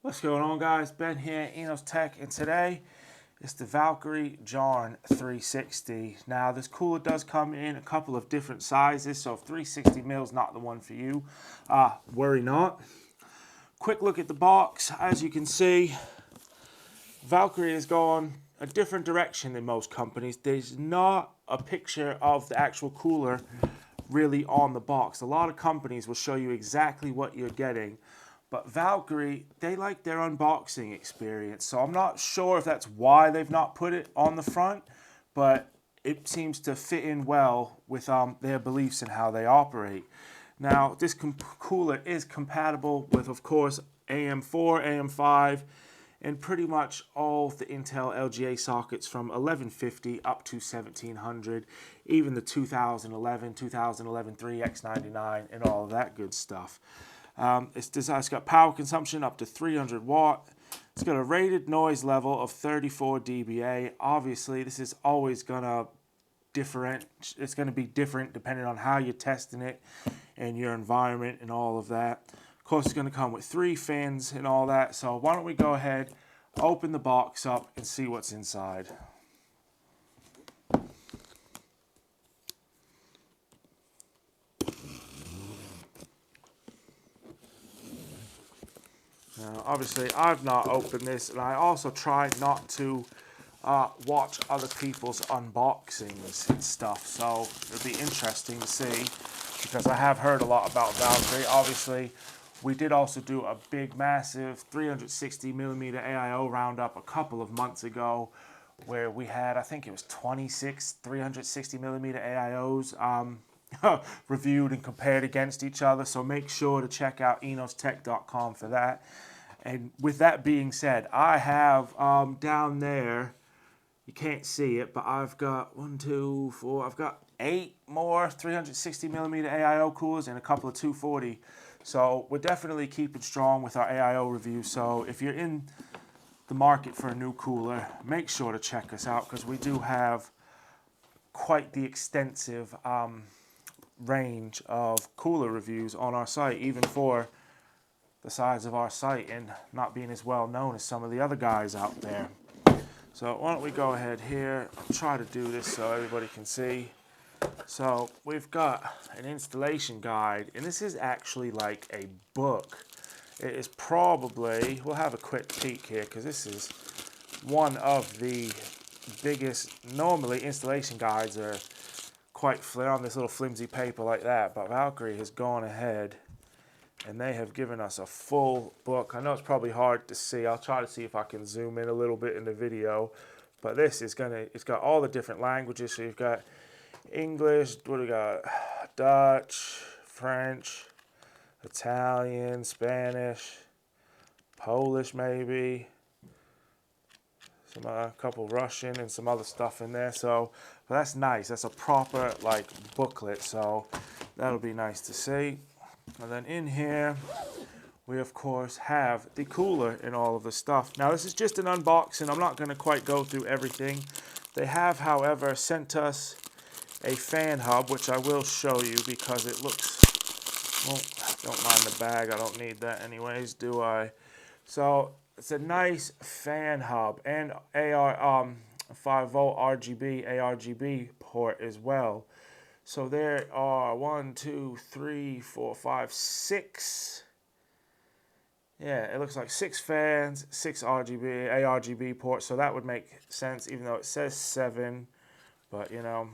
What's going on, guys? Ben here, Enos Tech, and today it's the Valkyrie Jarn 360. Now, this cooler does come in a couple of different sizes, so if 360mm is not the one for you, worry not. Quick look at the box. As you can see, Valkyrie has gone a different direction than most companies. There's not a picture of the actual cooler really on the box. A lot of companies will show you exactly what you're getting. But Valkyrie, they like their unboxing experience. So I'm not sure if that's why they've not put it on the front, but it seems to fit in well with their beliefs and how they operate. Now, this cooler is compatible with, of course, AM4, AM5, and pretty much all the Intel LGA sockets from 1150 up to 1700, even the 2011, 3X99, and all of that good stuff. It's got power consumption up to 300 watt. It's got a rated noise level of 34 dBA. Obviously, this is always gonna it's gonna be different depending on how you're testing it and your environment and all of that. Of course, it's gonna come with 3 fans and all that. So why don't we go ahead, open the box up and see what's inside. Now, obviously, I've not opened this, and I also try not to watch other people's unboxings and stuff, so it'll be interesting to see, because I have heard a lot about Valkyrie. Obviously, we did also do a big, massive 360mm AIO roundup a couple of months ago, where we had, I think it was 26 360mm AIOs reviewed and compared against each other, so make sure to check out enostech.com for that. And with that being said, I have down there, you can't see it, but I've got 1, 2, 4, I've got 8 more 360mm AIO coolers and a couple of 240. So we're definitely keeping strong with our AIO review. So if you're in the market for a new cooler, make sure to check us out, because we do have quite the extensive range of cooler reviews on our site, even for the size of our site and not being as well known as some of the other guys out there. So why don't we go ahead here, try to do this so everybody can see. So we've got an installation guide, and this is actually like a book. It is probably, we'll have a quick peek here, because this is one of the biggest. Normally installation guides are quite on this little flimsy paper like that, but Valkyrie has gone ahead and they have given us a full book. I know it's probably hard to see. I'll try to see if I can zoom in a little bit in the video, but this is it's got all the different languages. So you've got English, what do we got? Dutch, French, Italian, Spanish, Polish maybe, a couple Russian and some other stuff in there. So but that's nice. That's a proper like booklet, so that'll be nice to see. And then in here we of course have the cooler and all of the stuff. Now this is just an unboxing. I'm not going to quite go through everything. They have, however, sent us a fan hub, which I will show you because it looks, well, don't mind the bag, I don't need that anyways, do I? So it's a nice fan hub and 5-volt ARGB port as well. So there are 1, 2, 3, 4, 5, 6. Yeah, it looks like 6 fans, 6 ARGB ports. So that would make sense, even though it says 7. But you know,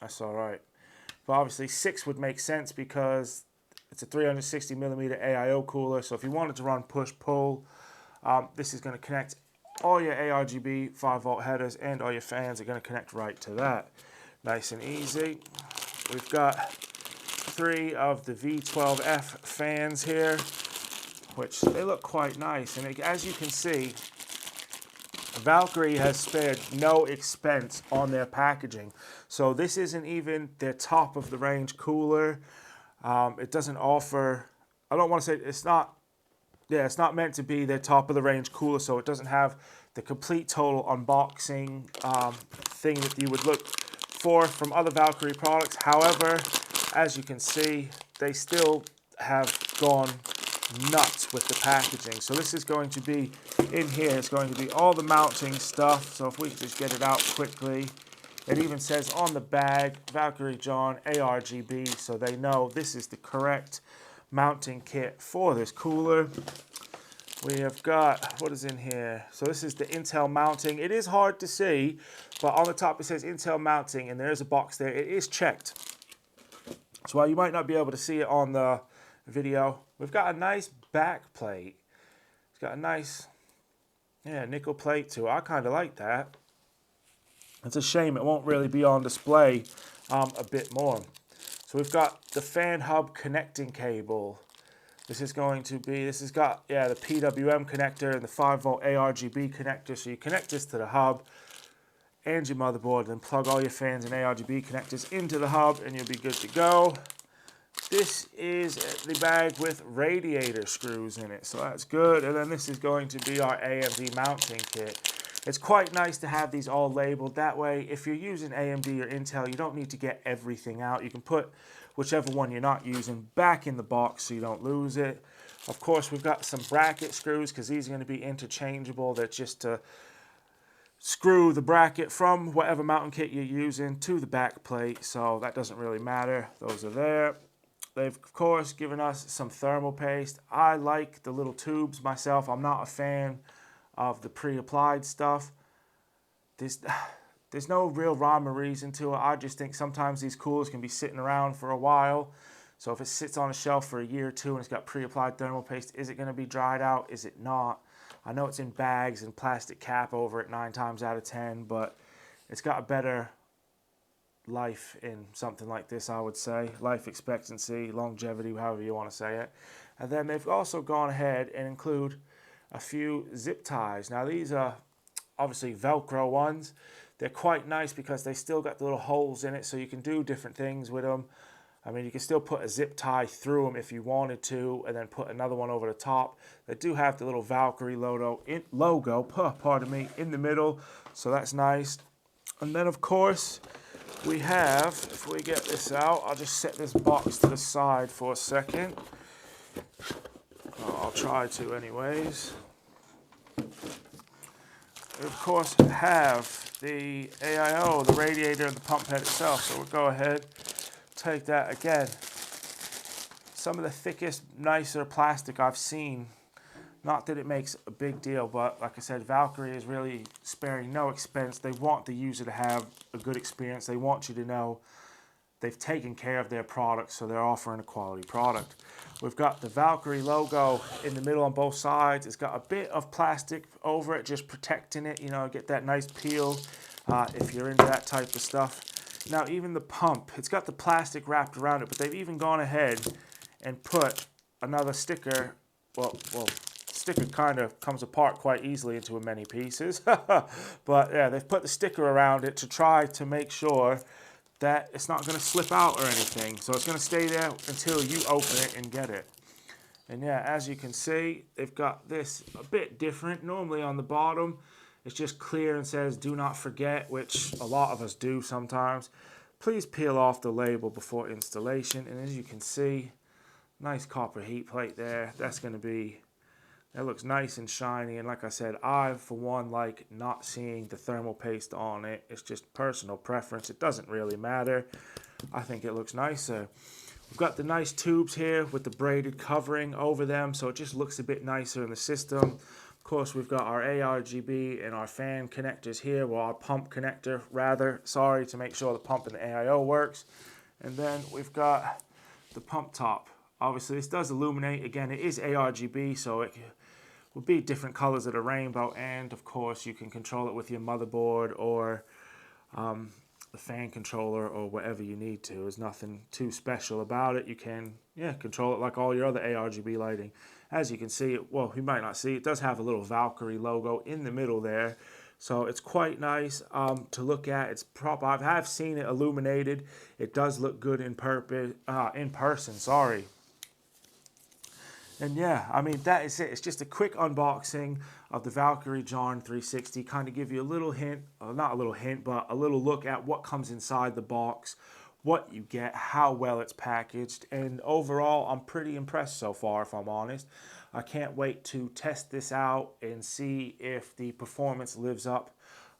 that's all right. But obviously 6 would make sense because it's a 360mm AIO cooler. So if you wanted to run push-pull, this is going to connect all your ARGB 5-volt headers, and all your fans are going to connect right to that. Nice and easy. We've got 3 of the V12F fans here, which they look quite nice. And as you can see, Valkyrie has spared no expense on their packaging. So this isn't even their top of the range cooler. It doesn't offer, I don't want to say, it's not meant to be their top of the range cooler, so it doesn't have the complete total unboxing thing that you would look for from other Valkyrie products. However, as you can see, they still have gone nuts with the packaging. So this is going to be in here. It's going to be all the mounting stuff. So if we could just get it out quickly. It even says on the bag, Valkyrie Jarn ARGB, so they know this is the correct mounting kit for this cooler. We have got, what is in here? So this is the Intel mounting. It is hard to see, but on the top it says Intel mounting, and there is a box there. It is checked. So while you might not be able to see it on the video, we've got a nice back plate. It's got a nice, nickel plate too. I kind of like that. It's a shame it won't really be on display a bit more. So we've got the fan hub connecting cable. This is going to be, this has got, the PWM connector and the 5-volt ARGB connector. So you connect this to the hub and your motherboard, and then plug all your fans and ARGB connectors into the hub, and you'll be good to go. This is the bag with radiator screws in it, so that's good. And then this is going to be our AMD mounting kit. It's quite nice to have these all labeled. That way, if you're using AMD or Intel, you don't need to get everything out. You can put whichever one you're not using back in the box so you don't lose it. Of course, we've got some bracket screws because these are going to be interchangeable. They're just to screw the bracket from whatever mounting kit you're using to the back plate, so that doesn't really matter. Those are there. They've, of course, given us some thermal paste. I like the little tubes myself. I'm not a fan of the pre-applied stuff. There's no real rhyme or reason to it. I just think sometimes these coolers can be sitting around for a while. So if it sits on a shelf for a year or two and it's got pre-applied thermal paste, is it going to be dried out? Is it not? I know it's in bags and plastic cap over it 9 times out of 10, but it's got a better life in something like this, I would say. Life expectancy, longevity, however you want to say it. And then they've also gone ahead and include a few zip ties. Now these are obviously Velcro ones. They're quite nice because they still got the little holes in it, so you can do different things with them. I mean, you can still put a zip tie through them if you wanted to, and then put another one over the top. They do have the little Valkyrie logo, pardon me, in the middle, so that's nice. And then, of course, we have, if we get this out, I'll just set this box to the side for a second. I'll try to anyways. We, of course, have the AIO, the radiator, and the pump head itself, so we'll go ahead, take that again. Some of the thickest, nicer plastic I've seen. Not that it makes a big deal, but like I said, Valkyrie is really sparing no expense. They want the user to have a good experience. They want you to know they've taken care of their product, so they're offering a quality product. We've got the Valkyrie logo in the middle on both sides. It's got a bit of plastic over it, just protecting it, you know, get that nice peel if you're into that type of stuff. Now, even the pump, it's got the plastic wrapped around it, but they've even gone ahead and put another sticker. Well, sticker kind of comes apart quite easily into many pieces. But yeah, they've put the sticker around it to try to make sure that it's not going to slip out or anything. So it's going to stay there until you open it and get it. And yeah, as you can see, they've got this a bit different. Normally on the bottom, it's just clear and says, "Do not forget," which a lot of us do sometimes. Please peel off the label before installation. And as you can see, nice copper heat plate there. That's going to be, that looks nice and shiny. And like I said, I, for one, like not seeing the thermal paste on it. It's just personal preference. It doesn't really matter. I think it looks nicer. We've got the nice tubes here with the braided covering over them, so it just looks a bit nicer in the system. Of course, we've got our ARGB and our fan connectors here, well, our pump connector, rather, sorry, to make sure the pump and the AIO works. And then we've got the pump top. Obviously, this does illuminate. Again, it is ARGB, so it will be different colors of the rainbow. And, of course, you can control it with your motherboard or the fan controller or whatever you need to. There's nothing too special about it. You can, control it like all your other ARGB lighting. As you can see, well, you might not see, it does have a little Valkyrie logo in the middle there. So it's quite nice to look at. It's proper. I have seen it illuminated. It does look good in person, sorry. And yeah, I mean, that is it. It's just a quick unboxing of the Valkyrie Jarn 360. Kind of give you a little hint, not a little hint, but a little look at what comes inside the box, what you get, how well it's packaged, and overall I'm pretty impressed so far, if I'm honest. I can't wait to test this out and see if the performance lives up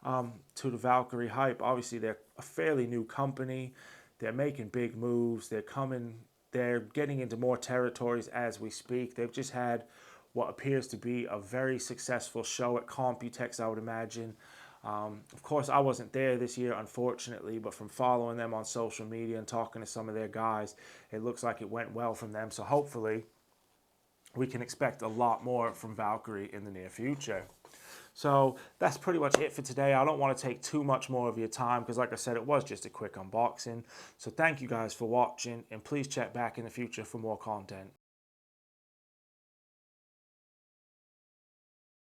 to the Valkyrie hype. Obviously, they're a fairly new company. They're making big moves. They're getting into more territories as we speak. They've just had what appears to be a very successful show at Computex, I would imagine. Of course, I wasn't there this year, unfortunately, but from following them on social media and talking to some of their guys, it looks like it went well from them. So hopefully, we can expect a lot more from Valkyrie in the near future. So that's pretty much it for today. I don't want to take too much more of your time because, like I said, it was just a quick unboxing. So thank you guys for watching, and please check back in the future for more content.